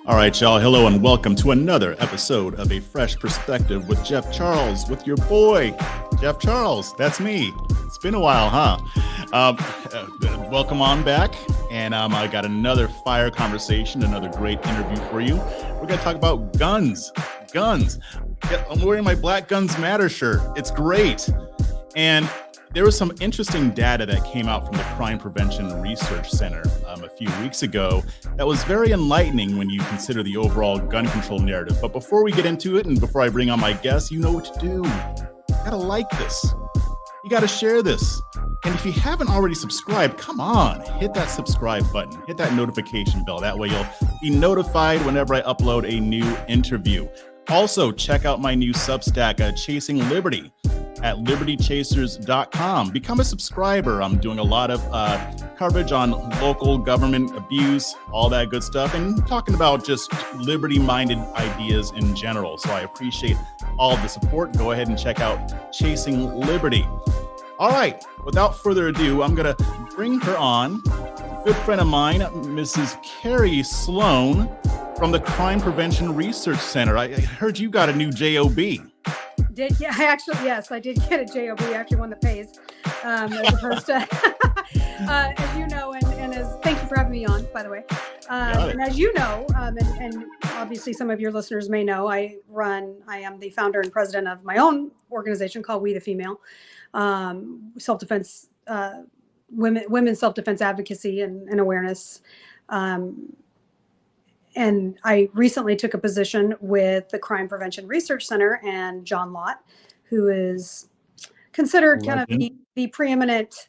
All right, y'all. Hello and welcome to another episode of A Fresh Perspective with Jeff Charles, with your boy, Jeff Charles. That's me. It's been a while, huh? Welcome on back. And I got another fire conversation, another great interview for you. We're going to talk about guns. Guns. I'm wearing my Black Guns Matter shirt. It's great. And there was some interesting data that came out from the Crime Prevention Research Center a few weeks ago that was very enlightening when you consider the overall gun control narrative. But before we get into it and before I bring on my guests, you know what to do. You gotta like this. You gotta share this. And if you haven't already subscribed, come on, hit that subscribe button, hit that notification bell. That way you'll be notified whenever I upload a new interview. Also, check out my new Substack, Chasing Liberty, at libertychasers.com. Become a subscriber. I'm doing a lot of coverage on local government abuse, all that good stuff, and talking about just liberty-minded ideas in general. So I appreciate all the support. Go ahead and check out Chasing Liberty. All right, without further ado, I'm going to bring her on. A good friend of mine, Mrs. Kerry Slone from the Crime Prevention Research Center. I heard you got a new JOB. Yes, I did get a JOB, actually one that pays, as opposed to, as you know, and as, thank you for having me on, by the way. And as you know, and obviously some of your listeners may know, I am the founder and president of my own organization called We the Female, self-defense, women's self-defense advocacy and awareness. And I recently took a position with the Crime Prevention Research Center and John Lott, who is considered kind of the preeminent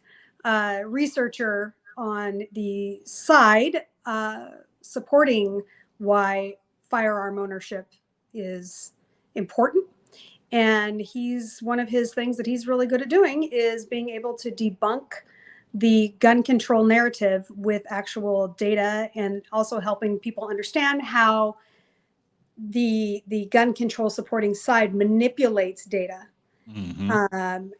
researcher on the side supporting why firearm ownership is important. And one of his things that he's really good at doing is being able to debunk the gun control narrative with actual data, and also helping people understand how the gun control supporting side manipulates data,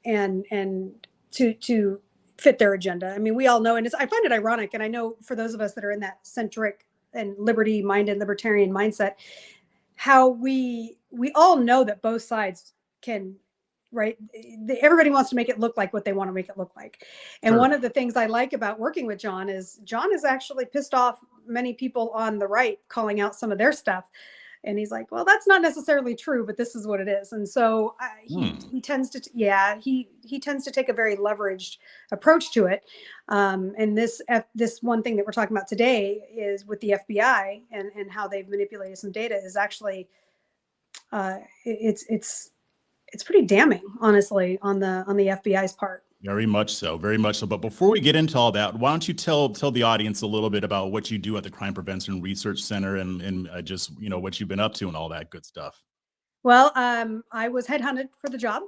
and to fit their agenda. I mean, we all know, and I find it ironic, and I know for those of us that are in that centric and liberty-minded libertarian mindset, how we all know that both sides can. Right. Everybody wants to make it look like what they want to make it look like. And One of the things I like about working with John is actually pissed off many people on the right, calling out some of their stuff. And he's like, well, that's not necessarily true, but this is what it is. And so he tends to, he tends to take a very leveraged approach to it. And this one thing that we're talking about today is with the FBI and how they've manipulated some data is actually, it's pretty damning, honestly, on the FBI's part. Very much so, very much so. But before we get into all that, why don't you tell the audience a little bit about what you do at the Crime Prevention Research Center and just, what you've been up to and all that good stuff. Well, I was headhunted for the job.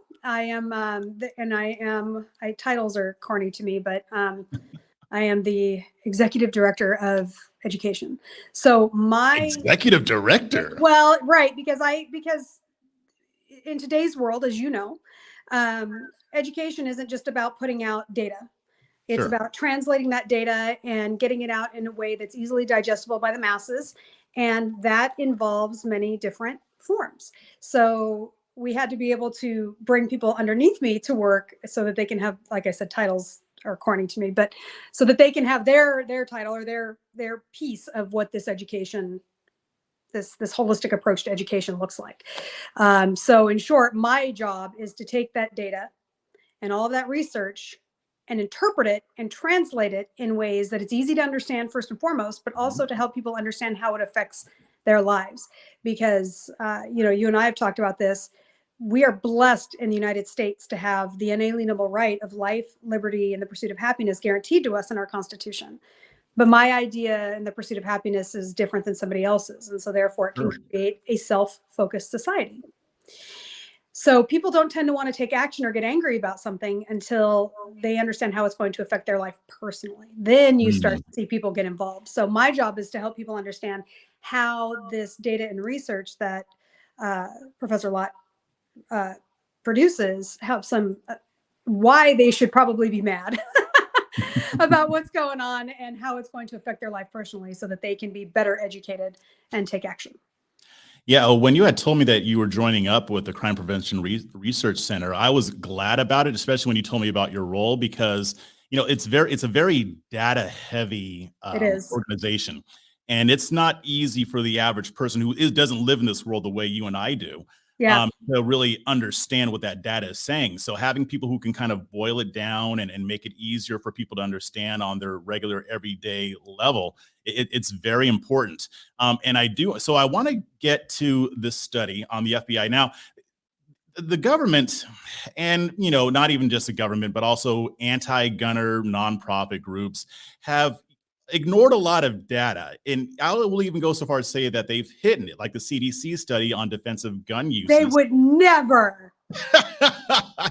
Titles are corny to me, but I am the executive director of education. So executive director. Well, right, because in today's world, as you know, education isn't just about putting out data. It's about translating that data and getting it out in a way that's easily digestible by the masses. And that involves many different forms. So we had to be able to bring people underneath me to work so that they can have, like I said, titles are corny to me, but so that they can have their title or their piece of what this education this holistic approach to education looks like. So in short, my job is to take that data and all of that research and interpret it and translate it in ways that it's easy to understand first and foremost, but also to help people understand how it affects their lives. Because, you and I have talked about this. We are blessed in the United States to have the inalienable right of life, liberty, and the pursuit of happiness guaranteed to us in our Constitution. But my idea in the pursuit of happiness is different than somebody else's. And so therefore it can create a self-focused society. So people don't tend to want to take action or get angry about something until they understand how it's going to affect their life personally. Then you start to see people get involved. So my job is to help people understand how this data and research that Professor Lott produces helps them, why they should probably be mad about what's going on and how it's going to affect their life personally so that they can be better educated and take action. Yeah, when you had told me that you were joining up with the Crime Prevention Research Center, I was glad about it, especially when you told me about your role, because it's a very data heavy It is. organization, and it's not easy for the average person who doesn't live in this world the way you and I do. Yeah. To really understand what that data is saying. So having people who can kind of boil it down and make it easier for people to understand on their regular everyday level, it's very important. And I do. So I want to get to this study on the FBI. Now, the government, and not even just the government, but also anti-gunner nonprofit groups have ignored a lot of data. And I will even go so far as to say that they've hidden it, like the CDC study on defensive gun uses. They would never.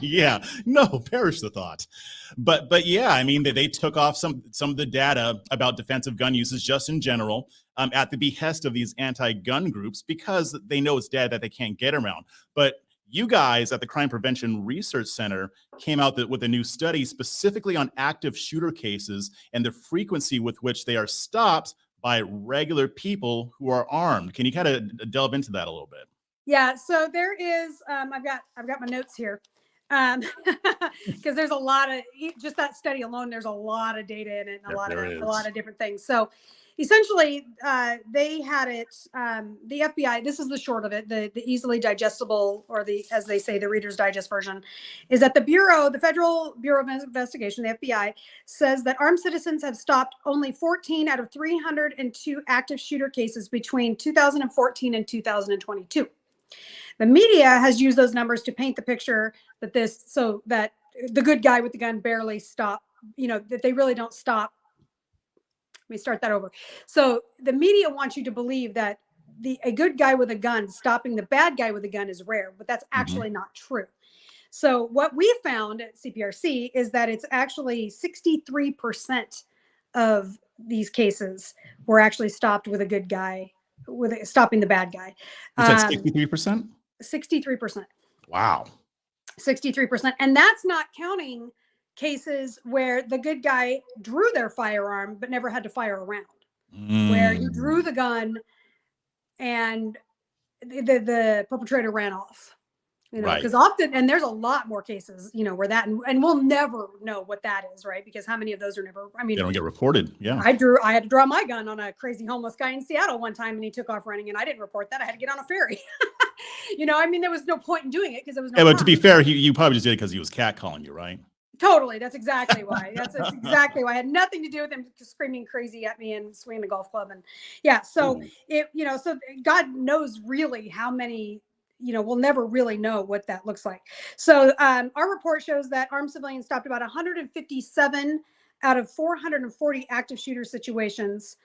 Yeah, no, perish the thought. But yeah, I mean, they took off some of the data about defensive gun uses just in general, at the behest of these anti-gun groups, because they know it's data that they can't get around. But you guys at the Crime Prevention Research Center came out with a new study specifically on active shooter cases and the frequency with which they are stopped by regular people who are armed. Can you kind of delve into that a little bit? Yeah, so there is, I've got my notes here, because there's a lot of, just that study alone, there's a lot of data in it and a lot of different things. So essentially, they had it, the FBI, this is the short of it, the easily digestible, or as they say, the Reader's Digest version, is that the Federal Bureau of Investigation, the FBI, says that armed citizens have stopped only 14 out of 302 active shooter cases between 2014 and 2022. The media has used those numbers to paint the picture that that the good guy with the gun barely stop, that they really don't stop. Let me start that over. So the media wants you to believe that a good guy with a gun stopping the bad guy with a gun is rare, but that's actually not true. So what we found at CPRC is that it's actually 63% of these cases were actually stopped with a good guy, stopping the bad guy. You said 63%? 63%. Wow. 63%. And that's not counting cases where the good guy drew their firearm but never had to fire a round, where he drew the gun and the perpetrator ran off. Because often, and there's a lot more cases, where that, and we'll never know what that is, right? Because how many of those are never, they don't get reported. Yeah. I had to draw my gun on a crazy homeless guy in Seattle one time, and he took off running, and I didn't report that. I had to get on a ferry. There was no point in doing it because there was no. Yeah, but to be fair, you probably just did it because he was catcalling you, right? Totally. That's exactly why. That's exactly why. I had nothing to do with him just screaming crazy at me and swinging the golf club. And yeah, so so God knows really how many, we'll never really know what that looks like. So our report shows that armed civilians stopped about 157 out of 440 active shooter situations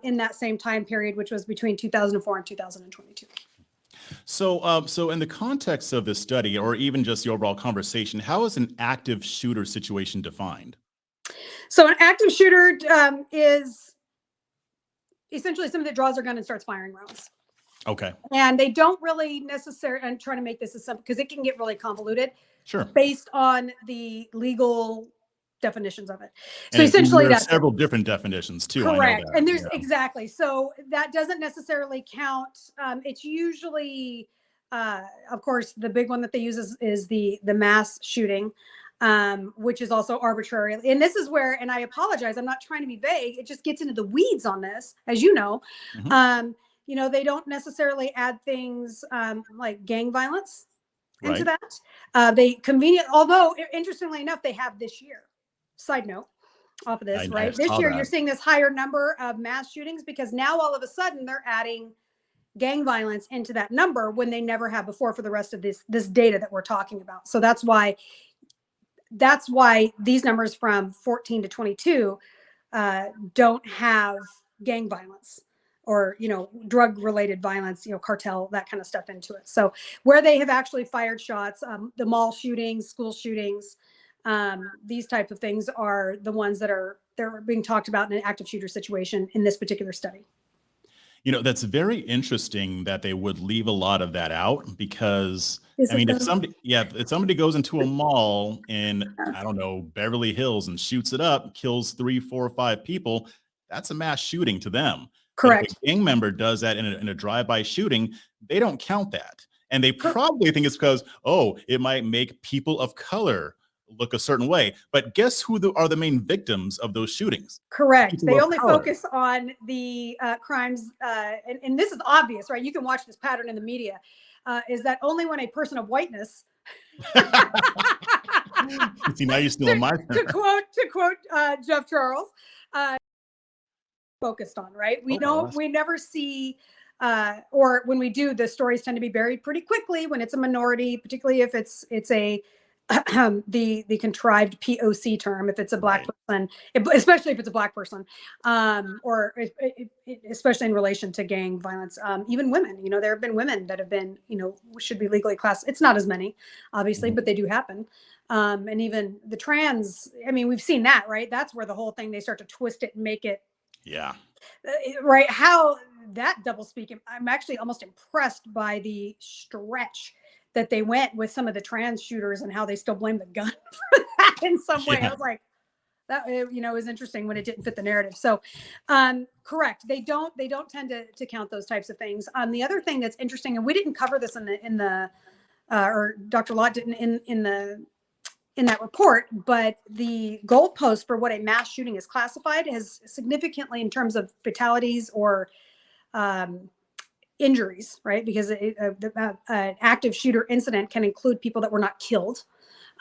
in that same time period, which was between 2004 and 2022. So in the context of this study, or even just the overall conversation, how is an active shooter situation defined? So an active shooter is essentially somebody that draws their gun and starts firing rounds. Okay. And they don't really necessarily, I'm trying to make this as simple because it can get really convoluted. Sure. Based on the legal definitions of it. So and essentially there are several different definitions too. Correct. And there's exactly. So that doesn't necessarily count. It's usually, of course, the big one that they use is the mass shooting, which is also arbitrary. And this is where, and I apologize, I'm not trying to be vague. It just gets into the weeds on this, as you know. They don't necessarily add things like gang violence into that. They although interestingly enough, they have this year. Side note off of this, right? This year, you're seeing this higher number of mass shootings because now all of a sudden they're adding gang violence into that number when they never have before for the rest of this data that we're talking about. So that's why these numbers from 14 to 22 don't have gang violence or, drug related violence, cartel, that kind of stuff into it. So where they have actually fired shots, the mall shootings, school shootings, these types of things are the ones that they're being talked about in an active shooter situation in this particular study. That's very interesting that they would leave a lot of that out because Is I it mean, though? if somebody goes into a mall in, I don't know, Beverly Hills and shoots it up, kills 3, 4, or 5 people, that's a mass shooting to them. But if a Correct. gang member does that in a drive-by shooting, they don't count that. And they Cor- probably think it's because, oh, it might make people of color look a certain way. But guess who are the main victims of those shootings? Correct. People They of only color. focus on the crimes, and this is obvious, right? You can watch this pattern in the media. Is that only when a person of whiteness, See, now you're stealing my to turn. quote Jeff Charles, focused on, right? We Oh, my don't, last. we never see, or when we do, the stories tend to be buried pretty quickly when it's a minority, particularly if it's a the contrived POC term, if it's a black Right. person, especially if it's a black person, or especially in relation to gang violence, even women. There have been women that have been, should be legally classed. It's not as many, obviously, Mhm. but they do happen. And even the trans, I mean, we've seen that, right? That's where the whole thing, they start to twist it and make it Yeah. right. How that double speak, I'm actually almost impressed by the stretch that they went with some of the trans shooters and how they still blame the gun for that in some way. I Yeah. was like, that was interesting when it didn't fit the narrative. So correct, they don't tend to count those types of things. The other thing that's interesting, and we didn't cover this in the or Dr. Lott didn't in that report, but the goalpost for what a mass shooting is classified has significantly, in terms of fatalities or injuries, right? Because an active shooter incident can include people that were not killed.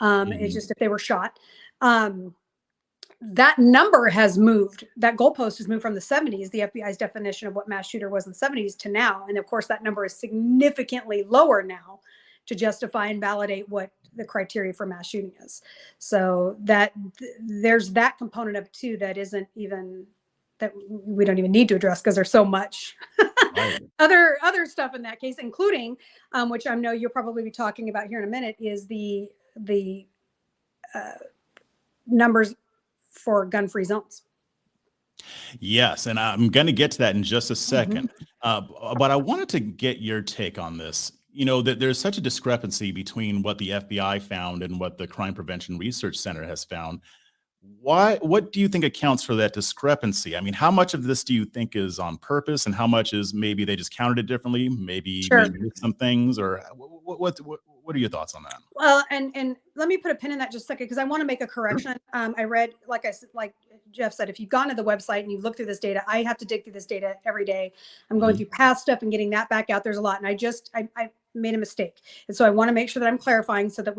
It's Mhm. just if they were shot. That number has moved. That goalpost has moved from the 70s, the FBI's definition of what mass shooter was in the 70s, to now. And of course, that number is significantly lower now to justify and validate what the criteria for mass shooting is. So there's that component of it too that isn't even, that we don't even need to address because there's so much Right. other stuff in that case, including which I know you'll probably be talking about here in a minute, is the uh, numbers for gun-free zones. Yes, and I'm going to get to that in just a Mhm. second. But I wanted to get your take on this. That there's such a discrepancy between what the FBI found and what the Crime Prevention Research Center has found. What do you think accounts for that discrepancy? I mean, how much of this do you think is on purpose, and how much is maybe they just counted it differently? Maybe Sure. missed some things, or what are your thoughts on that? Well, and let me put a pin in that just a second because I want to make a Sure. correction. I read, like Jeff said, if you've gone to the website and you look through this data, I have to dig through this data every day. I'm going Mhm. through past stuff and getting that back out. There's a lot, and I made a mistake, and so I want to make sure that I'm clarifying so that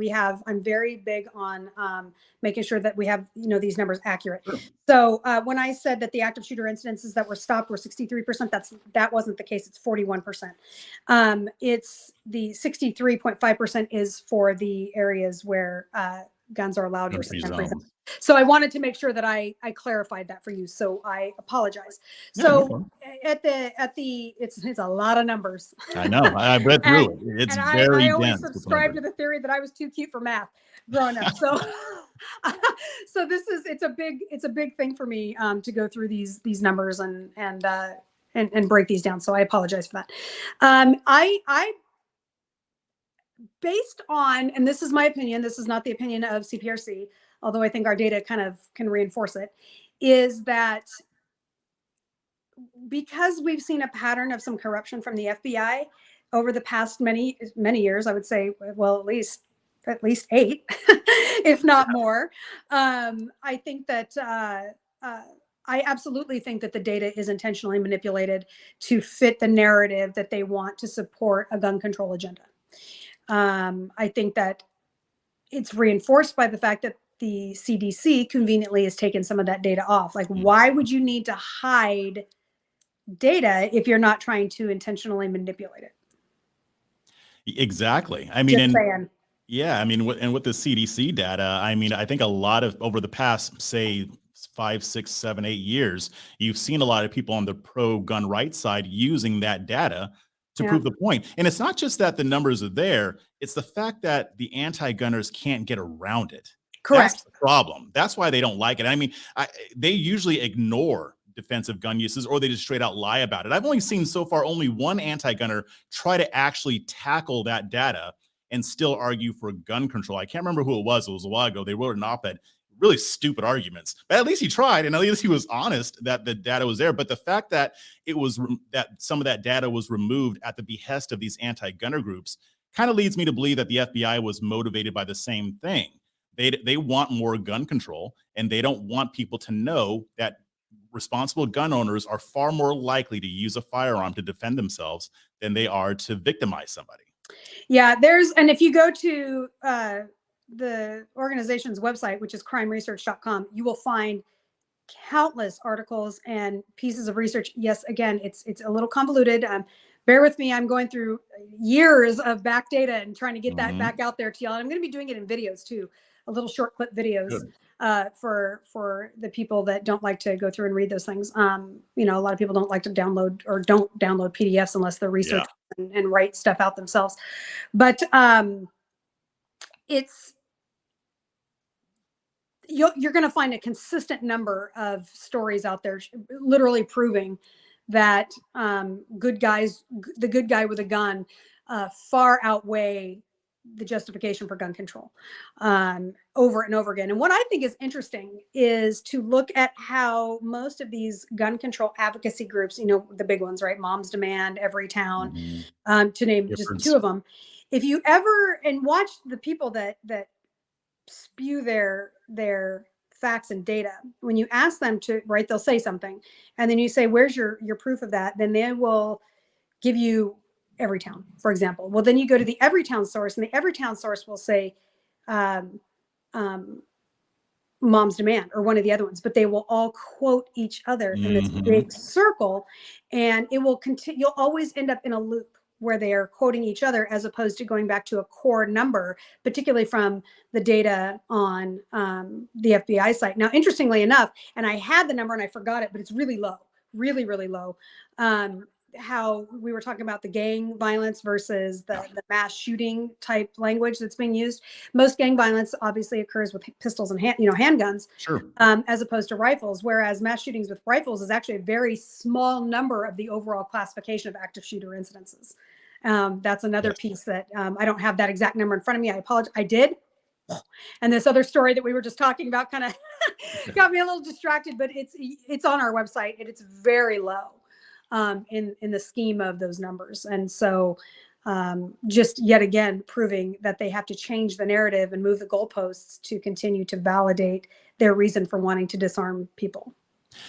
I'm very big on making sure that we have these numbers accurate. Sure. So when I said that the active shooter incidences that were stopped were 63%, that wasn't the case. It's 41%. It's the 63.5% is for the areas where guns are allowed versus Gun-free gun-free zones. zones. So I wanted to make sure that I clarified that for you. So I apologize. Yeah, no So problem. it's a lot of numbers. I know. I've read through and it. It's and I very always dense with the subscribed numbers. to the theory that I was too cute for math growing up. So so it's a big thing for me to go through these numbers and break these down. So I apologize for that. I based on, and this is my opinion, this is not the opinion of CPRC, although I think our data kind of can reinforce it, is that because we've seen a pattern of some corruption from the FBI over the past many years, I would say, well, at least 8, if not more. I think that I absolutely think that the data is intentionally manipulated to fit the narrative that they want to support a gun control agenda. I think that it's reinforced by the fact that the CDC conveniently has taken some of that data off. Like, Mhm. why would you need to hide data if you're not trying to intentionally manipulate it? Exactly. I mean, Just and saying. yeah, I mean, with the CDC data, I mean, I think a lot of over the past, say, 5, 6, 7, 8 years, you've seen a lot of people on the pro gun rights side using that data to Yeah. prove the point. And it's not just that the numbers are there, it's the fact that the anti-gunners can't get around it. That's Correct. the problem. That's why they don't like it. I mean, they usually ignore defensive gun uses, or they just straight out lie about it. I've only seen so far only one anti-gunner try to actually tackle that data and still argue for gun control. I can't remember who it was. It was a while ago. They wrote an op-ed, really stupid arguments, but at least he tried, and at least he was honest that the data was there. But the fact that that some of that data was removed at the behest of these anti-gunner groups kind of leads me to believe that the FBI was motivated by the same thing. They want more gun control, and they don't want people to know that responsible gun owners are far more likely to use a firearm to defend themselves than they are to victimize somebody. Yeah, and if you go to the organization's website, which is crimeresearch.com, you will find countless articles and pieces of research. Yes, again, it's a little convoluted. Bear with me. I'm going through years of back data and trying to get that back out there to y'all. I'm going to be doing it in videos too, a little short clip videos for the people that don't like to go through and read those things. You know, a lot of people don't like to download or don't download PDFs unless they're research and write stuff out themselves. But you're going to find a consistent number of stories out there literally proving that the good guy with a gun far outweigh the justification for gun control over and over again. And what I think is interesting is to look at how most of these gun control advocacy groups, you know, the big ones, right? Moms Demand, Everytown, to name just two of them. If you ever and watch the people that spew their facts and data, when you ask them to, right, they'll say something, and then you say, where's your proof of that? Then they will give you Everytown, for example. Well, then you go to the Everytown source, and the Everytown source will say Mom's Demand or one of the other ones, but they will all quote each other in this big circle, and it will continue. You'll always end up in a loop where they are quoting each other as opposed to going back to a core number, particularly from the data on the FBI site. Now, interestingly enough, and I had the number and I forgot it, but it's really low, really, really low. How we were talking about the gang violence versus the mass shooting type language that's being used. Most gang violence obviously occurs with pistols and handguns, as opposed to rifles, whereas mass shootings with rifles is actually a very small number of the overall classification of active shooter incidences. That's another piece that I don't have that exact number in front of me. I apologize. I did. And this other story that we were just talking about kind of got me a little distracted, but it's on our website and it's very low in the scheme of those numbers. And so just yet again, proving that they have to change the narrative and move the goalposts to continue to validate their reason for wanting to disarm people.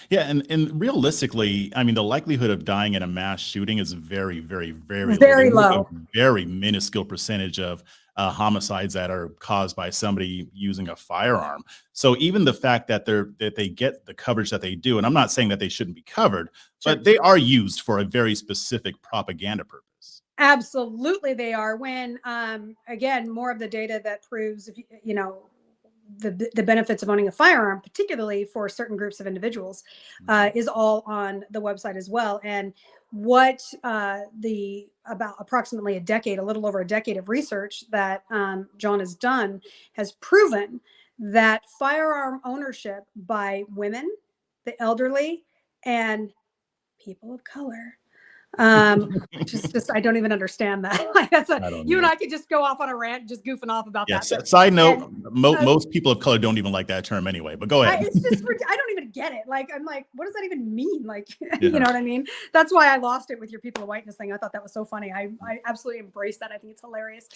Yeah, and realistically, I mean, the likelihood of dying in a mass shooting is very, very, very low. A very minuscule percentage of homicides that are caused by somebody using a firearm. So even the fact that they get the coverage that they do, and I'm not saying that they shouldn't be covered, but they are used for a very specific propaganda purpose. Absolutely, they are. When again, more of the data that proves, if you know, the benefits of owning a firearm, particularly for certain groups of individuals, is all on the website as well. And what about approximately a little over a decade of research that John has done has proven that firearm ownership by women, the elderly, and people of color, just I don't even understand that. Like you and I could just go off on a rant, just goofing off about that. Side note, most people of color don't even like that term anyway, but go ahead. It's just, I don't even get it. Like, I'm like, what does that even mean? Like, you know what I mean? That's why I lost it with your people of whiteness thing. I thought that was so funny. I absolutely embrace that. I think it's hilarious.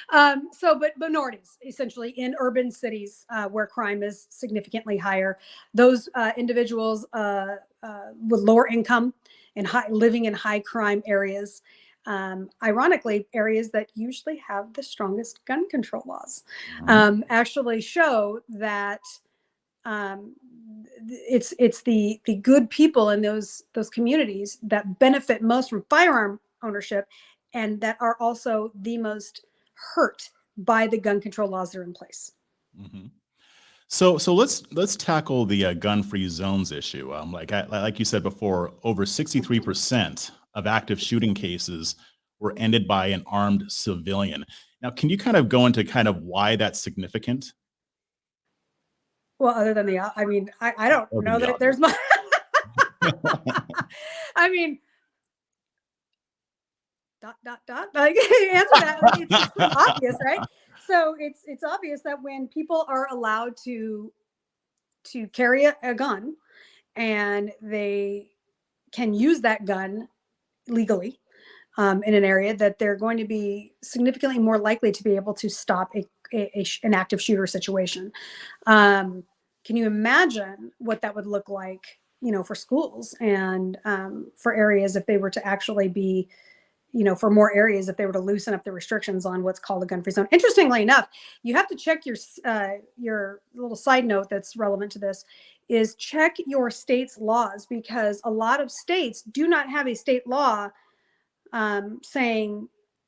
But minorities, essentially, in urban cities where crime is significantly higher, those individuals with lower income and living in high crime areas, ironically, areas that usually have the strongest gun control laws, actually show that it's the good people in those communities that benefit most from firearm ownership, and that are also the most hurt by the gun control laws that are in place. So let's tackle the gun-free zones issue. Like you said before, over 63% of active shooting cases were ended by an armed civilian. Now, can you kind of go into kind of why that's significant? Well, other than I don't know that there's much. I mean, ... Like, answer that. Like, it's pretty obvious, right? So it's obvious that when people are allowed to carry a gun, and they can use that gun legally, in an area, that they're going to be significantly more likely to be able to stop an active shooter situation. Can you imagine what that would look like, for schools, and for areas, if they were to actually be, for more areas, if they were to loosen up the restrictions on what's called a gun-free zone? Interestingly enough, you have to check your little side note that's relevant to this is check your state's laws, because a lot of states do not have a state law saying.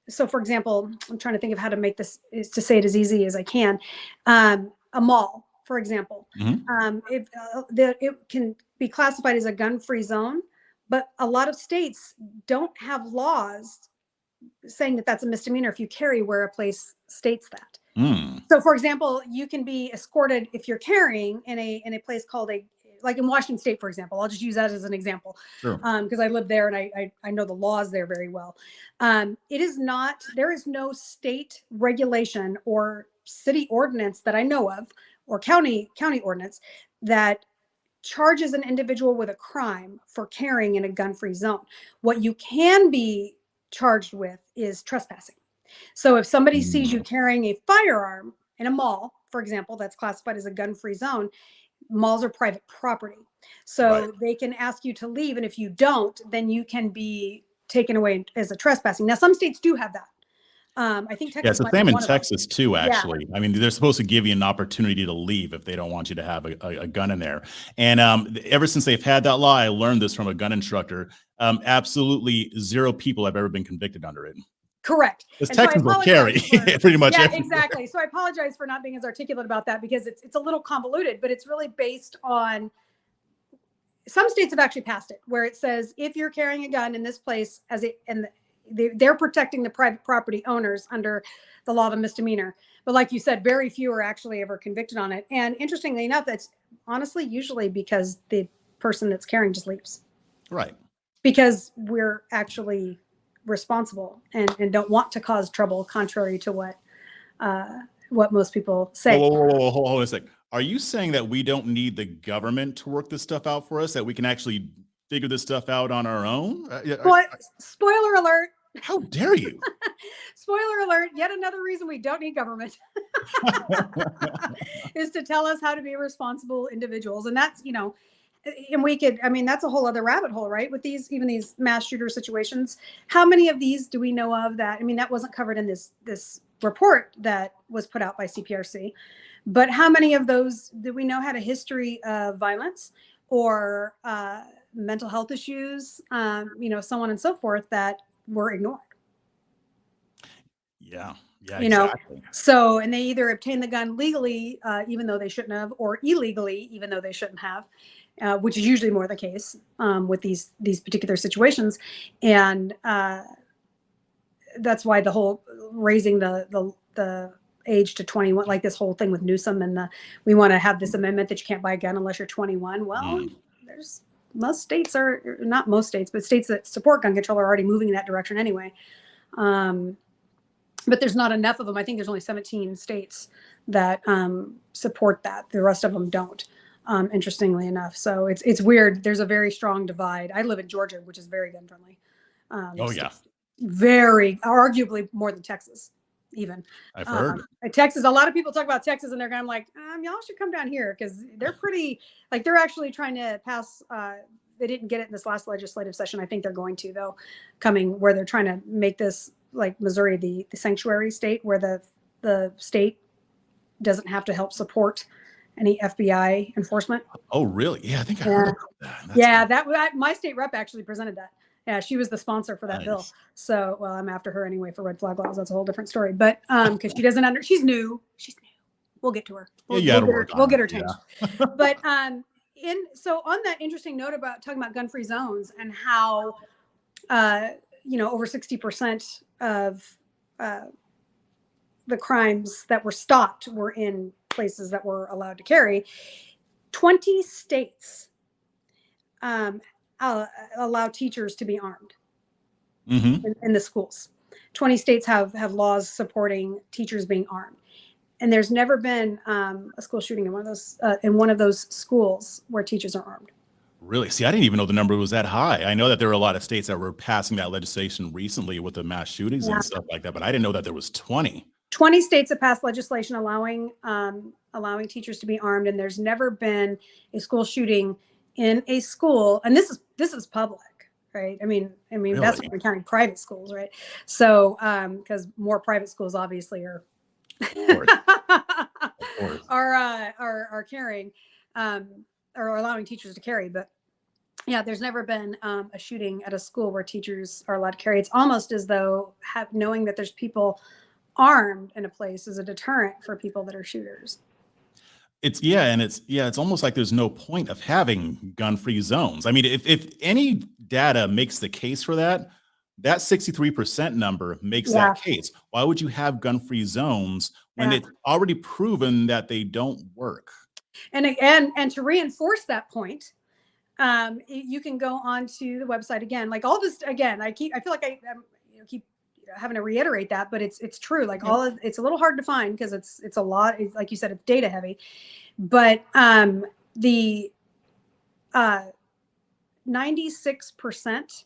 So, for example, I'm trying to think of how to make this, is to say it as easy as I can. A mall, for example, if it can be classified as a gun-free zone, but a lot of states don't have laws saying that that's a misdemeanor if you carry where a place states that. So, for example, you can be escorted if you're carrying in a place called like in Washington State, for example. I'll just use that as an example, because I live there and I know the laws there very well. There is no state regulation or city ordinance that I know of, or county ordinance, that charges an individual with a crime for carrying in a gun-free zone. What you can be charged with is trespassing. So if somebody sees you carrying a firearm in a mall, for example, that's classified as a gun-free zone, malls are private property. So they can ask you to leave. And if you don't, then you can be taken away as a trespassing. Now, some states do have that. I think Texas. Yeah, it's the same in Texas too, actually. I mean, they're supposed to give you an opportunity to leave if they don't want you to have a gun in there. And ever since they've had that law, I learned this from a gun instructor. Absolutely zero people have ever been convicted under it. Correct. Because Texans will carry pretty much. Yeah, exactly. So I apologize for not being as articulate about that, because it's a little convoluted, but it's really based on, some states have actually passed it, where it says if you're carrying a gun in this place, they're protecting the private property owners under the law of a misdemeanor. But like you said, very few are actually ever convicted on it. And interestingly enough, that's honestly usually because the person that's carrying just leaves. Right. Because we're actually responsible and don't want to cause trouble, contrary to what most people say. Whoa, hold on a sec. Are you saying that we don't need the government to work this stuff out for us, that we can actually figure this stuff out on our own? Spoiler alert. How dare you? Spoiler alert, yet another reason we don't need government is to tell us how to be responsible individuals. And that's, and that's a whole other rabbit hole, right? With even these mass shooter situations. How many of these do we know of that wasn't covered in this report that was put out by CPRC, but how many of those do we know had a history of violence or mental health issues, so on and so forth, that were ignored? Yeah, exactly. So, and they either obtained the gun legally, even though they shouldn't have, or illegally, even though they shouldn't have, which is usually more the case with these particular situations. And that's why the whole raising the age to 21, like this whole thing with Newsom, and we want to have this amendment that you can't buy a gun unless you're 21. Well, there's most states are not most states, but states that support gun control are already moving in that direction anyway. But there's not enough of them. I think there's only 17 states that support that. The rest of them don't, interestingly enough. So it's weird. There's a very strong divide. I live in Georgia, which is very gun friendly. Very, arguably more than Texas, even. I've heard. Texas, a lot of people talk about Texas and they're kind of like, y'all should come down here, because they're pretty, like, they're actually trying to pass, they didn't get it in this last legislative session. I think they're going to, though, coming, where they're trying to make this, like Missouri, the sanctuary state, where the state doesn't have to help support any FBI enforcement. Oh, really? Yeah, I think I heard about that. That my state rep actually presented that. Yeah, she was the sponsor for that bill. So, well, I'm after her anyway for red flag laws. That's a whole different story. But because she doesn't she's new. We'll get to her. We'll get her changed. Yeah. But so on that interesting note about talking about gun-free zones and how over 60% of the crimes that were stopped were in places that were allowed to carry. 20 states allow teachers to be armed Mm-hmm. in the schools. 20 states have laws supporting teachers being armed. And there's never been a school shooting in one of those schools where teachers are armed. Really? See, I didn't even know the number was that high. I know that there were a lot of states that were passing that legislation recently with the mass shootings Yeah. and stuff like that, but I didn't know that there was 20. 20 states have passed legislation allowing teachers to be armed, and there's never been a school shooting in a school. And this is public, right? I mean, Really? that's what we're counting private schools, right? So, because more private schools obviously are Of course. are carrying or allowing teachers to carry. But yeah, there's never been a shooting at a school where teachers are allowed to carry. It's almost as though knowing that there's people armed in a place is a deterrent for people that are shooters. It's almost like there's no point of having gun-free zones. I mean, if any data makes the case for that, that 63% number makes Yeah. that case. Why would you have gun-free zones when Yeah. it's already proven that they don't work? And to reinforce that point, you can go onto the website again. Like all this again, I feel like I keep having to reiterate that, but it's true. Like it's a little hard to find because it's a lot. It's, like you said, it's data heavy. But the 96%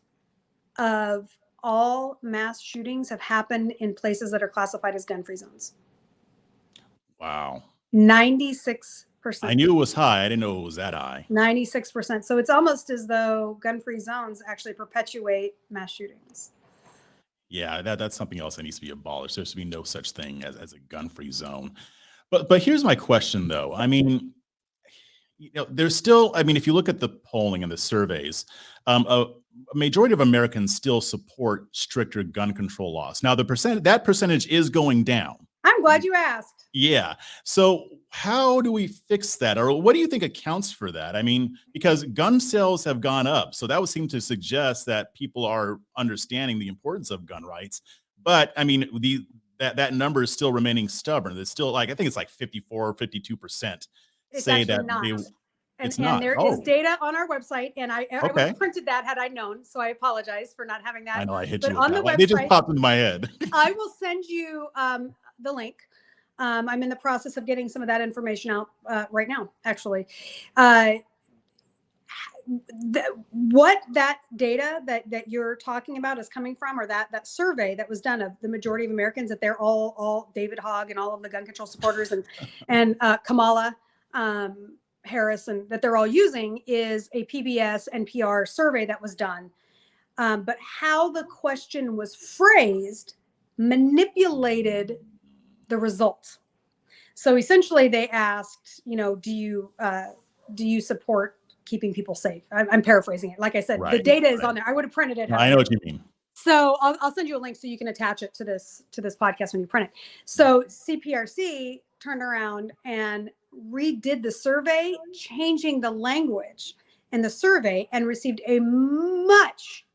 of all mass shootings have happened in places that are classified as gun-free zones. Wow. 96%. I knew it was high. I didn't know it was that high. 96%. So it's almost as though gun-free zones actually perpetuate mass shootings. Yeah, that's something else that needs to be abolished. There should be no such thing as a gun-free zone. But here's my question, though. I mean, there's still, I mean, if you look at the polling and the surveys, a majority of Americans still support stricter gun control laws. Now, that percentage is going down. I'm glad you asked. Yeah. So how do we fix that? Or what do you think accounts for that? I mean, because gun sales have gone up. So that would seem to suggest that people are understanding the importance of gun rights. But I mean, that number is still remaining stubborn. It's still like, I think it's like 54 or 52% say that not. It's and not. there is data on our website, and I would have printed that had I known. So I apologize for not having that. I know I hit but you with on that. The website, they just popped into my head. I will send you the link. I'm in the process of getting some of that information out right now, actually. What that data that you're talking about is coming from, or that survey that was done of the majority of Americans, that they're all David Hogg and all of the gun control supporters and Kamala Harris, and that they're all using, is a PBS NPR survey that was done. But how the question was phrased manipulated the results. So essentially they asked, do you support keeping people safe? I'm paraphrasing it. Like I said, the data is on there. I would have printed it. I know what you mean. So I'll send you a link so you can attach it to this podcast when you print it. So CPRC turned around and redid the survey, changing the language in the survey, and received a much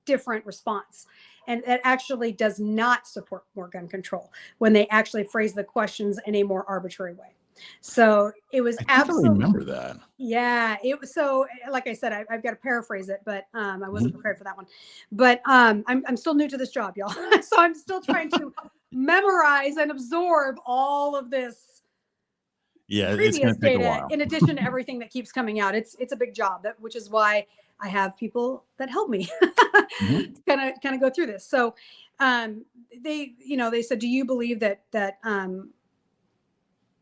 different response. And it actually does not support more gun control when they actually phrase the questions in a more arbitrary way. So it was absolutely. I remember that. Yeah, it was. So, like I said, I've got to paraphrase it, but I wasn't prepared for that one. But I'm still new to this job, y'all. So I'm still trying to memorize and absorb all of this. Yeah, previous it's going to take data, a while. in addition to everything that keeps coming out. It's a big job, which is why I have people that help me kind of go through this. So they said, do you believe that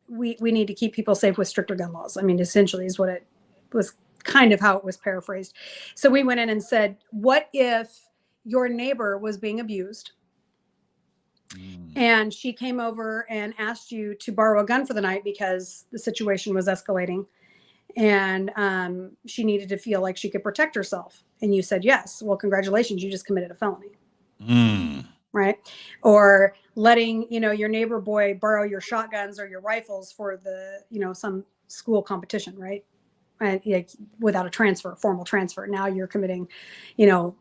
we need to keep people safe with stricter gun laws? I mean, essentially is what it was, kind of how it was paraphrased. So we went in and said, what if your neighbor was being abused and she came over and asked you to borrow a gun for the night because the situation was escalating and she needed to feel like she could protect herself? And you said yes. Well, congratulations, you just committed a felony. Right? Or letting your neighbor boy borrow your shotguns or your rifles for the some school competition, right? And without a formal transfer. Now you're committing,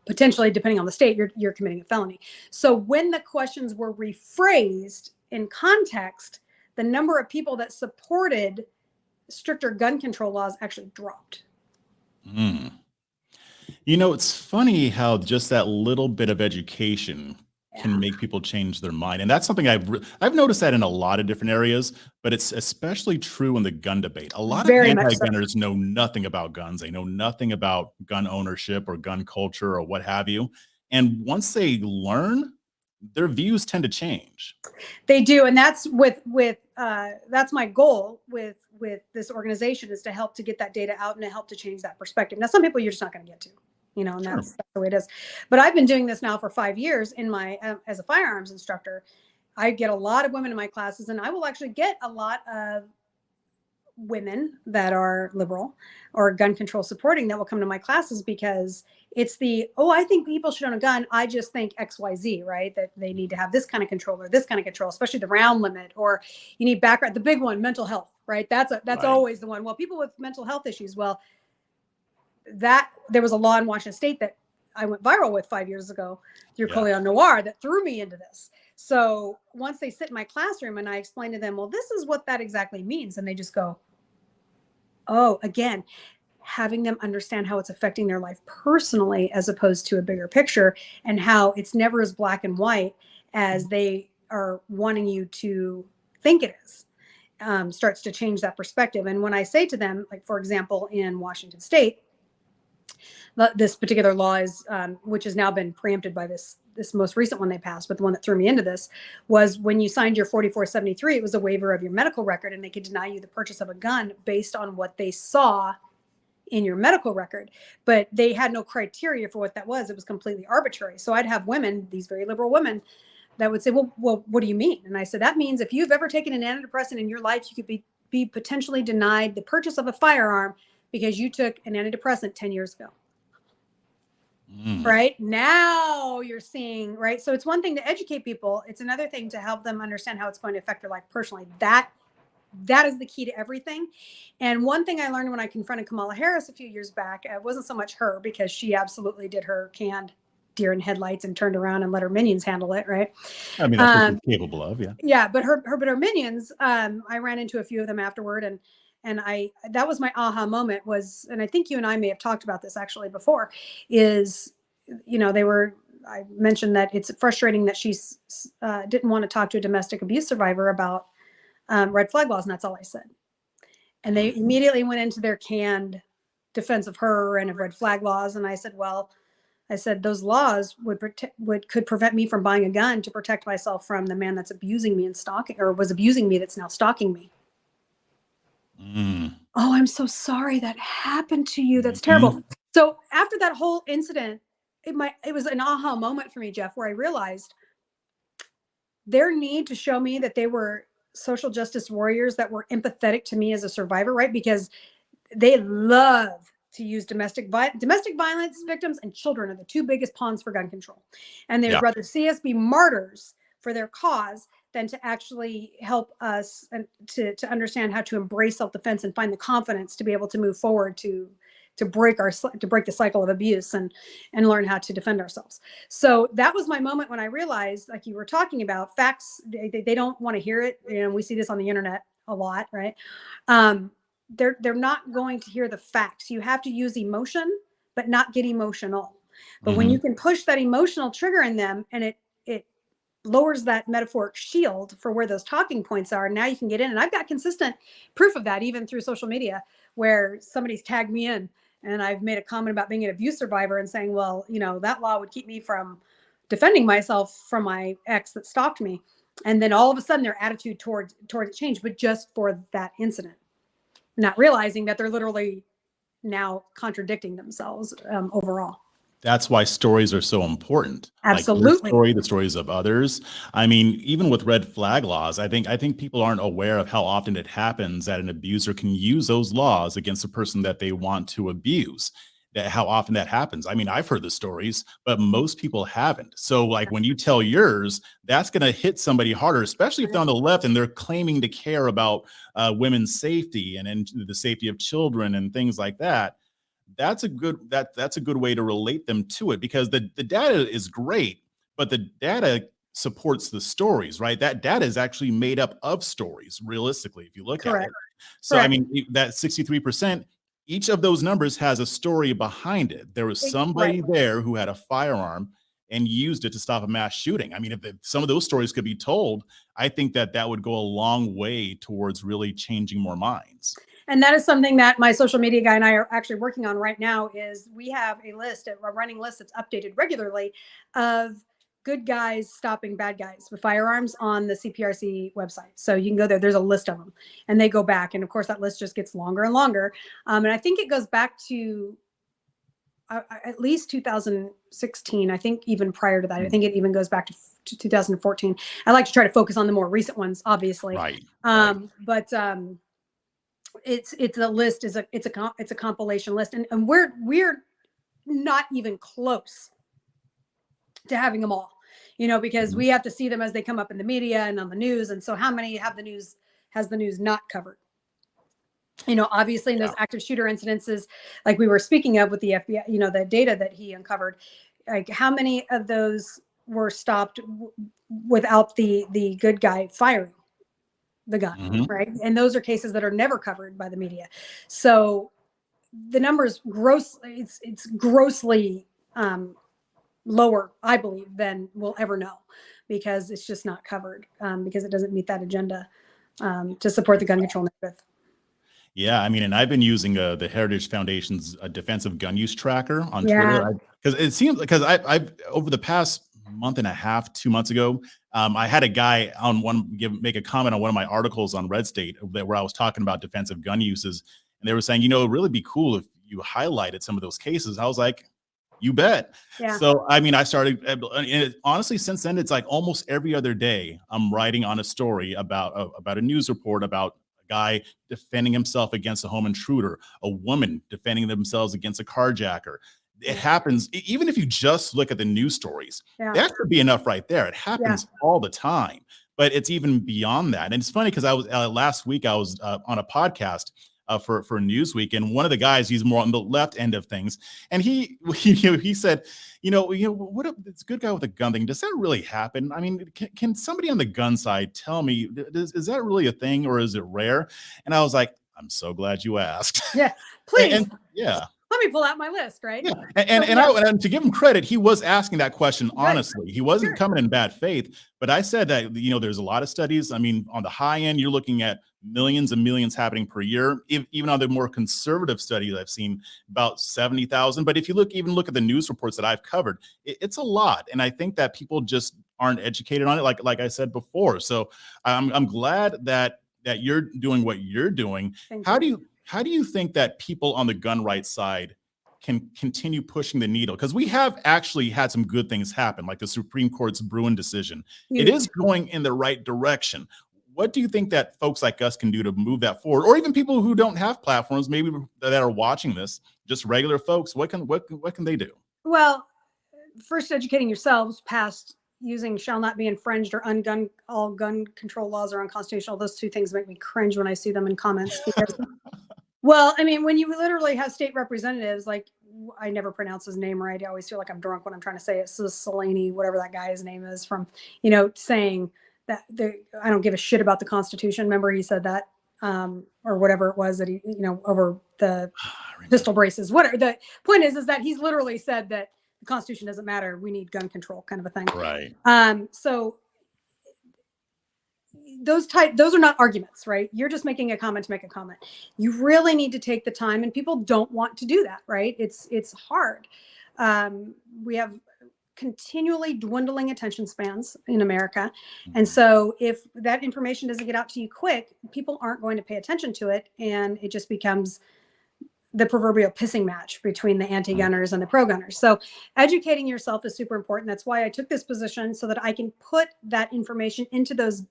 potentially, depending on the state, you're committing a felony. So when the questions were rephrased in context, the number of people that supported stricter gun control laws actually dropped. It's funny how just that little bit of education can Yeah, make people change their mind. And that's something I've noticed that in a lot of different areas, but it's especially true in the gun debate. A lot of very much so. anti-gunners know nothing about guns. They know nothing about gun ownership or gun culture or what have you. And once they learn, their views tend to change. They do, and that's that's my goal with this organization, is to help to get that data out and to help to change that perspective. Now, some people you're just not going to get to, and Sure. that's the way it is. But I've been doing this now for 5 years in my as a firearms instructor. I get a lot of women in my classes, and I will actually get a lot of women that are liberal or gun control supporting that will come to my classes, because it's I think people should own a gun. I just think XYZ, right? That they need to have this kind of control or this kind of control, especially the round limit, or you need background. The big one, mental health, right? That's Right. always the one. Well, people with mental health issues, well, that there was a law in Washington State that I went viral with 5 years ago through Yeah. Coleon Noir that threw me into this. So once they sit in my classroom and I explain to them, well, this is what that exactly means, and they just go, oh, again, having them understand how it's affecting their life personally as opposed to a bigger picture, and how it's never as black and white as they are wanting you to think it is, starts to change that perspective. And when I say to them, like, for example, in Washington State, this particular law is, which has now been preempted by this most recent one they passed, but the one that threw me into this was when you signed your 4473, it was a waiver of your medical record, and they could deny you the purchase of a gun based on what they saw in your medical record. But they had no criteria for what that was. It was completely arbitrary. So I'd have women, these very liberal women, that would say, well, what do you mean? And I said, that means if you've ever taken an antidepressant in your life, you could be potentially denied the purchase of a firearm because you took an antidepressant 10 years ago. Mm. Right now you're seeing, right? So it's one thing to educate people. It's another thing to help them understand how it's going to affect their life personally. That is the key to everything. And one thing I learned when I confronted Kamala Harris a few years back, it wasn't so much her, because she absolutely did her canned deer in headlights and turned around and let her minions handle it, right? I mean, that's what she's capable of. Yeah. Yeah, but her minions, I ran into a few of them afterward, and that was my aha moment, was, and I think you and I may have talked about this actually before, is, I mentioned that it's frustrating that she's didn't want to talk to a domestic abuse survivor about red flag laws, and that's all I said. And they immediately went into their canned defense of her and of red flag laws. And I said, well, those laws could prevent me from buying a gun to protect myself from the man that's abusing me and stalking, or was abusing me, that's now stalking me. Mm. Oh, I'm so sorry that happened to you. That's terrible. So after that whole incident, it was an aha moment for me, Jeff, where I realized their need to show me that they were social justice warriors that were empathetic to me as a survivor, right? Because they love to use domestic violence victims, and children are the two biggest pawns for gun control. And they would rather see us be martyrs for their cause than to actually help us and to understand how to embrace self-defense and find the confidence to be able to move forward to break the cycle of abuse and learn how to defend ourselves. So that was my moment when I realized, like you were talking about, facts, they don't want to hear it. We see this on the internet a lot, right? They're not going to hear the facts. You have to use emotion, but not get emotional. But when you can push that emotional trigger in them, and it lowers that metaphoric shield for where those talking points are, now you can get in. And I've got consistent proof of that, even through social media, where somebody's tagged me in and I've made a comment about being an abuse survivor and saying, well, that law would keep me from defending myself from my ex that stalked me. And then all of a sudden their attitude towards it changed, but just for that incident, not realizing that they're literally now contradicting themselves overall. That's why stories are so important. Like your Absolutely. story, the stories of others. I mean, even with red flag laws, I think people aren't aware of how often it happens that an abuser can use those laws against the person that they want to abuse. That how often that happens. I mean, I've heard the stories, but most people haven't. So, like when you tell yours, that's going to hit somebody harder, especially if they're on the left and they're claiming to care about women's safety and the safety of children and things like that. That's a good way to relate them to it, because the data is great, but the data supports the stories, right? That data is actually made up of stories, realistically, if you look at it. Correct. So I mean, that 63%, each of those numbers has a story behind it. There was Right. somebody there who had a firearm and used it to stop a mass shooting. I mean, if some of those stories could be told, I think that that would go a long way towards really changing more minds. And that is something that my social media guy and I are actually working on right now. Is we have a list, a running list that's updated regularly, of good guys stopping bad guys with firearms on the CPRC website. So you can go there. There's a list of them, and they go back, and of course that list just gets longer and longer. And I think it goes back to at least 2016. I think even prior to that. I think it even goes back to 2014. I like to try to focus on the more recent ones, obviously. Right. But it's a list, it's a compilation list, and we're not even close to having them all, because we have to see them as they come up in the media and on the news. And so how many has the news not covered? Obviously in those active shooter incidences, like we were speaking of with the FBI, the data that he uncovered, like how many of those were stopped without the good guy firing the gun, right? And those are cases that are never covered by the media. So the numbers it's grossly lower, I believe, than we'll ever know, because it's just not covered, because it doesn't meet that agenda to support the gun control narrative. Yeah, I mean, and I've been using the Heritage Foundation's defensive gun use tracker on Twitter, because it seems, because I've over the past month and a half, 2 months ago, I had a guy on make a comment on one of my articles on Red State where I was talking about defensive gun uses, and they were saying, it'd really be cool if you highlighted some of those cases. I was like, you bet. Yeah. So, I mean, I started, and honestly, since then, it's like almost every other day I'm writing on a story about a news report about a guy defending himself against a home intruder, a woman defending themselves against a carjacker. It happens, even if you just look at the news stories, that could be enough right there. It happens all the time, but it's even beyond that. And it's funny because I was last week, I was on a podcast for Newsweek, and one of the guys, he's more on the left end of things, and he said, what if this good guy with a gun thing, does that really happen? I mean, can somebody on the gun side tell me, is that really a thing, or is it rare? And I was like, I'm so glad you asked. Yeah, please. And yeah. Let me pull out my list, right? Yeah. And to give him credit, he was asking that question honestly. He wasn't coming in bad faith, but I said that, there's a lot of studies. I mean, on the high end, you're looking at millions and millions happening per year. Even on the more conservative studies I've seen, about 70,000. But if you look at the news reports that I've covered, it's a lot. And I think that people just aren't educated on it, like I said before. So I'm glad that you're doing what you're doing. How do you think that people on the gun rights side can continue pushing the needle? Because we have actually had some good things happen, like the Supreme Court's Bruin decision. It is going in the right direction. What do you think that folks like us can do to move that forward? Or even people who don't have platforms, maybe that are watching this, just regular folks, what can they do? Well, first, educating yourselves past using shall not be infringed, or all gun control laws are unconstitutional. Those two things make me cringe when I see them in comments, because well, I mean, when you literally have state representatives, like, I never pronounce his name right. I always feel like I'm drunk when I'm trying to say it. So Slone, whatever that guy's name is, from, saying that I don't give a shit about the Constitution. Remember he said that, or whatever it was that he, over the pistol braces. Whatever. The point is that he's literally said that the Constitution doesn't matter. We need gun control, kind of a thing. Right. So those are not arguments, right? You're just making a comment to make a comment. You really need to take the time, and people don't want to do that, right? It's hard. We have continually dwindling attention spans in America. And so if that information doesn't get out to you quick, people aren't going to pay attention to it. And it just becomes the proverbial pissing match between the anti-gunners and the pro-gunners. So educating yourself is super important. That's why I took this position, so that I can put that information into those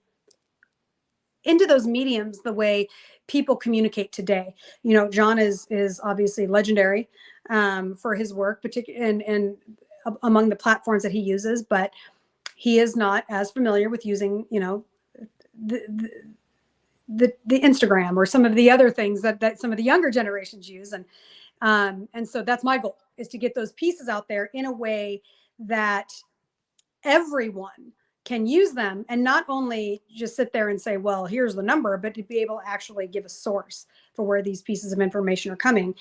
mediums the way people communicate today. John is obviously legendary for his work, particularly and among the platforms that he uses, but he is not as familiar with using, the Instagram or some of the other things that some of the younger generations use. And so that's my goal, is to get those pieces out there in a way that everyone can use them, and not only just sit there and say, well, here's the number, but to be able to actually give a source for where these pieces of information are coming,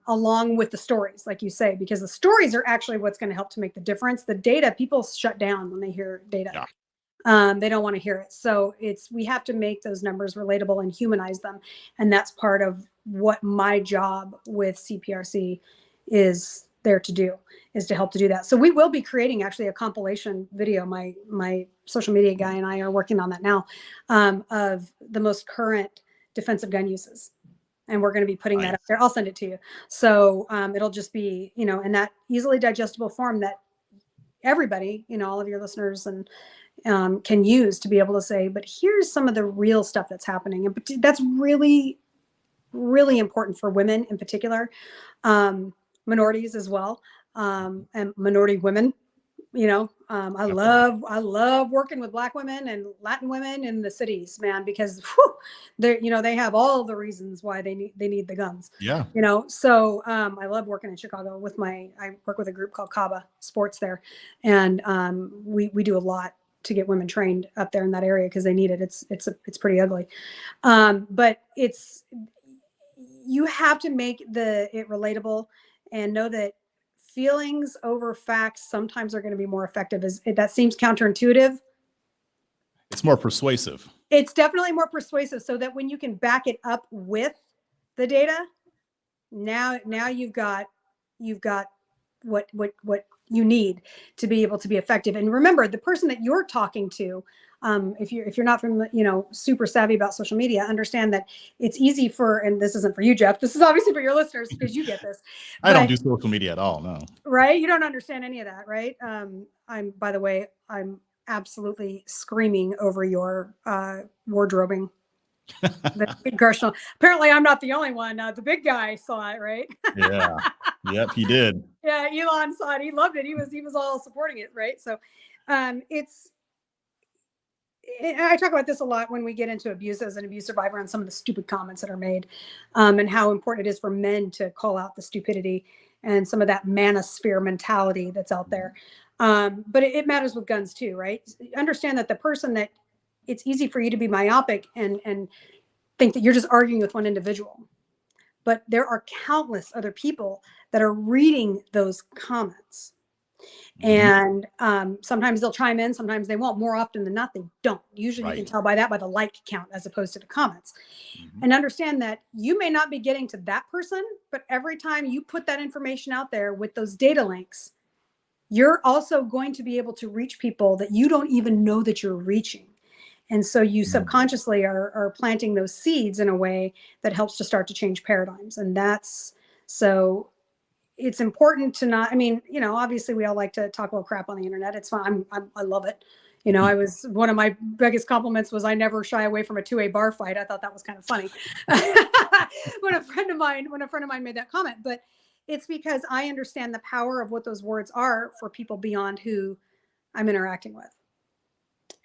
along with the stories, like you say, because the stories are actually what's going to help to make the difference. The data, people shut down when they hear data. Yeah. They don't want to hear it. So we have to make those numbers relatable and humanize them. And that's part of what my job with CPRC is there to do, is to help to do that. So we will be creating actually a compilation video. My social media guy and I are working on that now, of the most current defensive gun uses. And we're going to be putting that up there. I'll send it to you. So it'll just be, in that easily digestible form that everybody, all of your listeners and can use to be able to say, but here's some of the real stuff that's happening. And that's really, really important for women in particular, minorities as well, and minority women. I love working with Black women and Latin women in the cities, man, because they have all the reasons why they need the guns. Yeah. So I love working in Chicago I work with a group called Kaba Sports there, and we do a lot to get women trained up there in that area because they need it. It's pretty ugly, but you have to make it relatable and know that feelings over facts sometimes are going to be more effective. That seems counterintuitive. It's more persuasive. It's definitely more persuasive, so that when you can back it up with the data, now you've got what you need to be able to be effective. And remember, the person that you're talking to, if you're not from super savvy about social media, understand that it's easy and this isn't for you, Jeff, this is obviously for your listeners because you get this. I don't do social media at all. No. Right. You don't understand any of that. Right. By the way, I'm absolutely screaming over your wardrobing. The big Gershon. Apparently I'm not the only one. The big guy saw it, right? Yeah. Yep, he did. Yeah, Elon saw it. He loved it. He was all supporting it, right? So I talk about this a lot when we get into abuse as an abuse survivor, and some of the stupid comments that are made, and how important it is for men to call out the stupidity and some of that manosphere mentality that's out there. But it matters with guns too, right? Understand that the person that it's easy for you to be myopic and think that you're just arguing with one individual, but there are countless other people that are reading those comments. And sometimes they'll chime in, sometimes they won't. More often than not, they don't. Usually you can tell by the like count as opposed to the comments. And understand that you may not be getting to that person, but every time you put that information out there with those data links, you're also going to be able to reach people that you don't even know that you're reaching. And so you subconsciously are planting those seeds in a way that helps to start to change paradigms. And so it's important to not, obviously we all like to talk a little crap on the internet. It's fine. I love it. One of my biggest compliments was I never shy away from a 2A bar fight. I thought that was kind of funny when a friend of mine made that comment, but it's because I understand the power of what those words are for people beyond who I'm interacting with.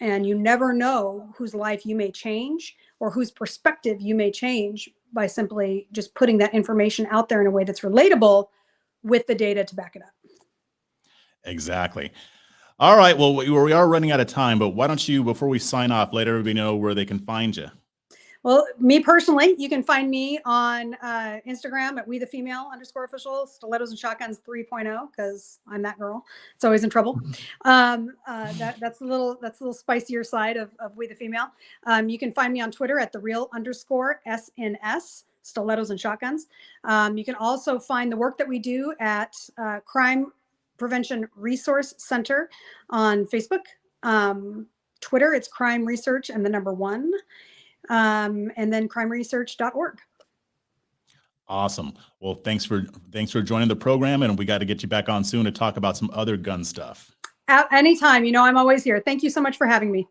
And you never know whose life you may change or whose perspective you may change by simply just putting that information out there in a way that's relatable with the data to back it up. Exactly. All right. Well, we are running out of time, but why don't you, before we sign off, let everybody know where they can find you? Well, me personally, you can find me on Instagram at @WeTheFemale_official, Stilettos and Shotguns 3.0, because I'm that girl. It's always in trouble. That's a little spicier side of We the Female. You can find me on Twitter at @the_real_SNS, Stilettos and Shotguns. You can also find the work that we do at Crime Prevention Resource Center on Facebook. Twitter, it's Crime Research and the number 1. And then crimeresearch.org. Awesome. Well, thanks for joining the program, and we got to get you back on soon to talk about some other gun stuff. Anytime, I'm always here. Thank you so much for having me.